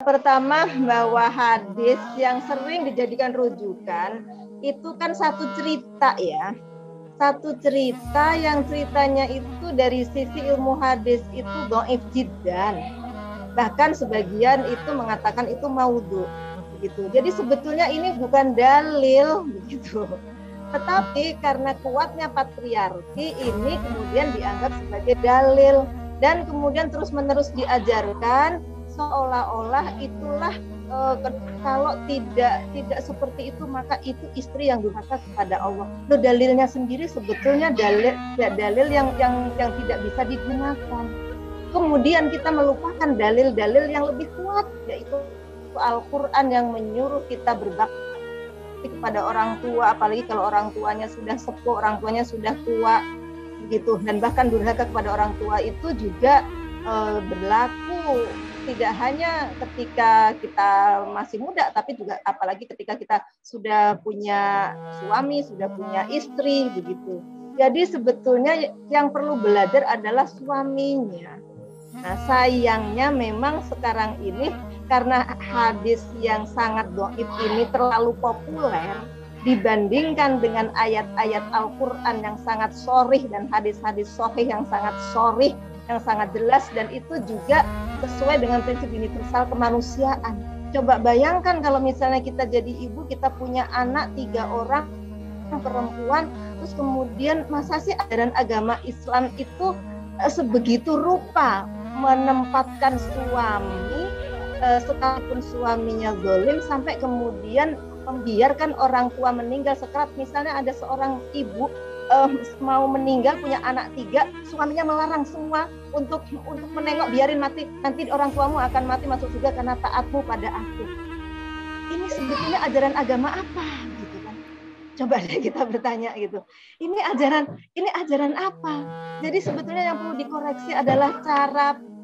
pertama bahwa hadis yang sering dijadikan rujukan itu kan satu cerita ya. Satu cerita yang ceritanya itu dari sisi ilmu hadis itu dhaif jiddan. Bahkan sebagian itu mengatakan itu maudhu begitu. Jadi sebetulnya ini bukan dalil begitu. Tetapi karena kuatnya patriarki ini kemudian dianggap sebagai dalil dan kemudian terus-menerus diajarkan seolah-olah itulah kalau tidak seperti itu maka itu istri yang durhaka kepada Allah. Loh, dalilnya sendiri sebetulnya dalil yang tidak bisa digunakan. Kemudian kita melupakan dalil-dalil yang lebih kuat, yaitu Al-Quran yang menyuruh kita berbakti kepada orang tua, apalagi kalau orang tuanya sudah sepuh, orang tuanya sudah tua gitu, dan bahkan durhaka kepada orang tua itu juga berlaku tidak hanya ketika kita masih muda, tapi juga apalagi ketika kita sudah punya suami, sudah punya istri begitu. Jadi sebetulnya yang perlu belajar adalah suaminya. Nah, sayangnya memang sekarang ini karena hadis yang sangat dhaif ini terlalu populer dibandingkan dengan ayat-ayat Al-Quran yang sangat sharih dan hadis-hadis sahih yang sangat sharih, yang sangat jelas, dan itu juga sesuai dengan prinsip universal kemanusiaan. Coba bayangkan kalau misalnya kita jadi ibu, kita punya anak 3 orang perempuan, terus kemudian masa sih ajaran agama Islam itu sebegitu rupa menempatkan suami sekalipun suaminya zalim sampai kemudian membiarkan orang tua meninggal sekarat. Misalnya ada seorang ibu mau meninggal punya anak 3, suaminya melarang semua untuk menengok, biarin mati, nanti orang tuamu akan mati masuk surga karena taatmu pada aku. Ini sebetulnya ajaran agama apa gitu kan? Coba deh kita bertanya gitu. Ini ajaran apa? Jadi sebetulnya yang perlu dikoreksi adalah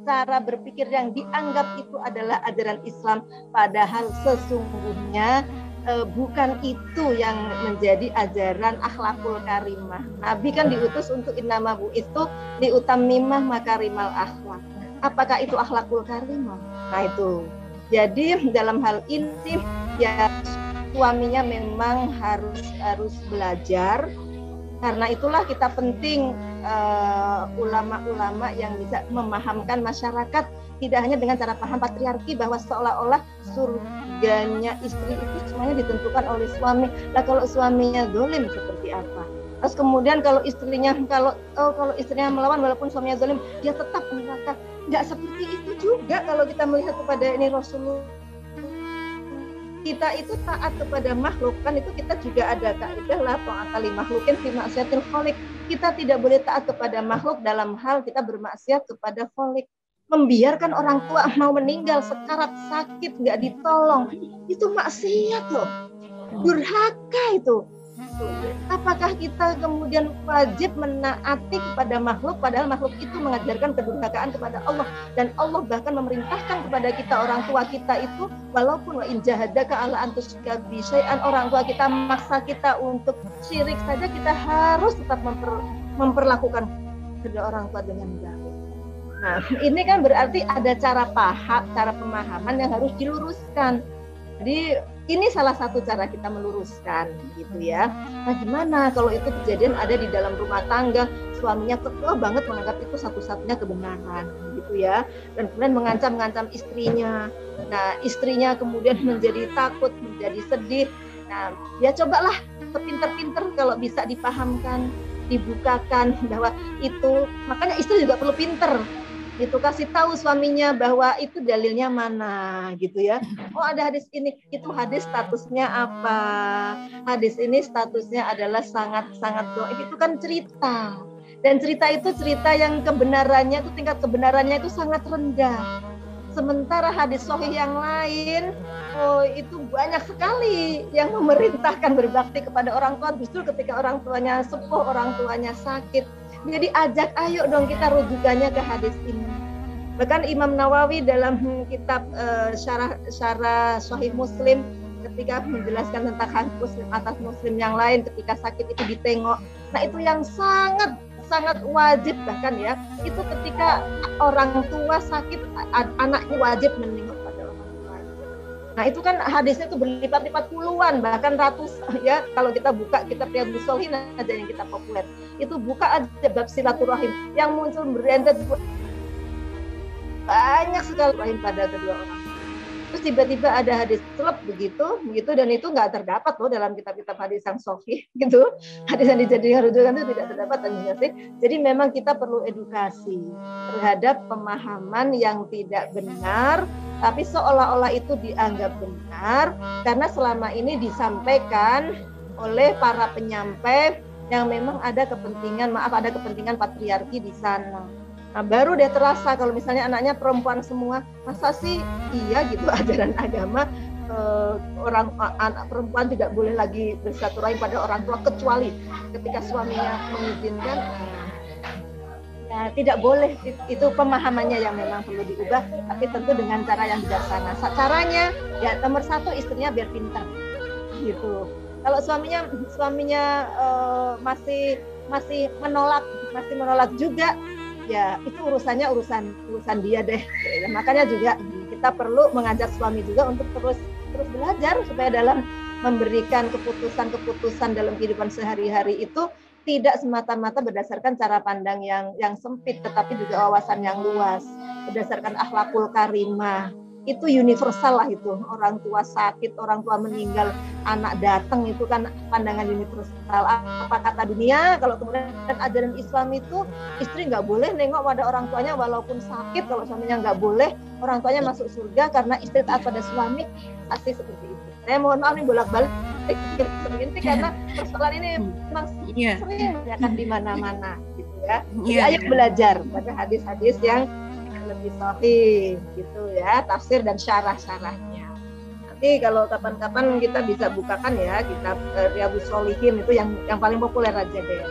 cara berpikir yang dianggap itu adalah ajaran Islam, padahal sesungguhnya bukan itu yang menjadi ajaran akhlakul karimah. Nabi kan diutus untuk innama bu'itsu liutammimah makarimal akhlak. Apakah itu akhlakul karimah? Nah itu. Jadi dalam hal ini ya suaminya memang harus belajar. Karena itulah kita penting ulama-ulama yang bisa memahamkan masyarakat tidak hanya dengan cara paham patriarki bahwa seolah-olah surganya istri itu semuanya ditentukan oleh suami. Lah kalau suaminya zalim seperti apa? Terus kemudian kalau istrinya melawan walaupun suaminya zalim, dia tetap neraka. Enggak seperti itu juga kalau kita melihat kepada ini Rasulullah. Kita itu taat kepada makhluk, kan itu kita juga ada kaidah la ta'ata li makhlukin fi ma'siyatil khaliq. Kita tidak boleh taat kepada makhluk dalam hal kita bermaksiat kepada khaliq. Membiarkan orang tua mau meninggal sekarat sakit nggak ditolong, itu maksiat loh, durhaka itu. Apakah kita kemudian wajib menaati kepada makhluk padahal makhluk itu mengajarkan kedurhakaan kepada Allah, dan Allah bahkan memerintahkan kepada kita orang tua kita itu walaupun wa in jahadaka ala an tusyrika bi syai'an, orang tua kita maksa kita untuk syirik saja kita harus tetap memperlakukan kedua orang tua dengan baik. Nah, ini kan berarti ada cara pemahaman yang harus diluruskan. Jadi ini salah satu cara kita meluruskan gitu ya. Nah gimana kalau itu kejadian ada di dalam rumah tangga, suaminya kekeh banget menganggap itu satu-satunya kebenaran gitu ya, dan kemudian mengancam istrinya. Nah istrinya kemudian menjadi takut, menjadi sedih. Nah ya cobalah sepinter-pinter kalau bisa dipahamkan, dibukakan bahwa itu, makanya istri juga perlu pinter gitu, kasih tahu suaminya bahwa itu dalilnya mana gitu ya. Oh ada hadis ini, itu hadis statusnya apa? Hadis ini statusnya adalah sangat-sangat dhaif. Itu kan cerita. Dan cerita itu cerita yang kebenarannya itu tingkat kebenarannya itu sangat rendah. Sementara hadis sahih yang lain itu banyak sekali yang memerintahkan berbakti kepada orang tua justru ketika orang tuanya sepuh, orang tuanya sakit. Jadi ajak ayo dong kita rujukannya ke hadis ini. Bahkan Imam Nawawi dalam kitab syarah Sahih Muslim ketika menjelaskan tentang hak muslim atas muslim yang lain ketika sakit itu ditengok. Nah itu yang sangat wajib bahkan ya, itu ketika orang tua sakit anaknya wajib menengok pada orang tua. Nah itu kan hadisnya tuh berlipat-lipat puluhan, bahkan ratus ya. Kalau kita buka kitab Riyadhus Shalihin aja yang kita populer, itu buka aja bab silaturahim yang muncul berentet banyak sekali rahim pada kedua orang. Terus tiba-tiba ada hadis celep begitu, dan itu nggak terdapat loh dalam kitab-kitab hadis yang sahih gitu. Hadis yang dijadikan rujukan itu tidak terdapat. Jadi memang kita perlu edukasi terhadap pemahaman yang tidak benar, tapi seolah-olah itu dianggap benar karena selama ini disampaikan oleh para penyampai yang memang ada kepentingan patriarki di sana. Nah, baru dia terasa kalau misalnya anaknya perempuan semua, masa sih iya gitu ajaran agama anak perempuan tidak boleh lagi bersilaturahim pada orang tua kecuali ketika suaminya mengizinkan. Ya, tidak boleh, itu pemahamannya yang memang perlu diubah, tapi tentu dengan cara yang bijaksana. Caranya ya nomor satu, istrinya biar pintar gitu. Kalau suaminya masih menolak juga, ya itu urusannya urusan dia deh. Makanya juga kita perlu mengajak suami juga untuk terus belajar supaya dalam memberikan keputusan dalam kehidupan sehari-hari itu tidak semata-mata berdasarkan cara pandang yang sempit, tetapi juga wawasan yang luas, berdasarkan akhlakul karimah. Itu universal lah itu. Orang tua sakit, orang tua meninggal, anak datang, itu kan pandangan universal. Apa kata dunia? Kalau kemudian ajaran Islam itu istri nggak boleh nengok pada orang tuanya walaupun sakit. Kalau suaminya nggak boleh, orang tuanya masuk surga karena istri taat pada suami. Pasti seperti itu. Saya mohon maaf nih bolak-balik seperti karena persoalan ini memang sering ya kan di mana-mana gitu ya. Jadi ayo belajar pada hadis-hadis yang lebih sahih gitu ya, tafsir dan syarah-syarahnya. Nanti kalau kapan-kapan kita bisa bukakan ya kitab Riyadhus Shalihin itu yang paling populer aja deh.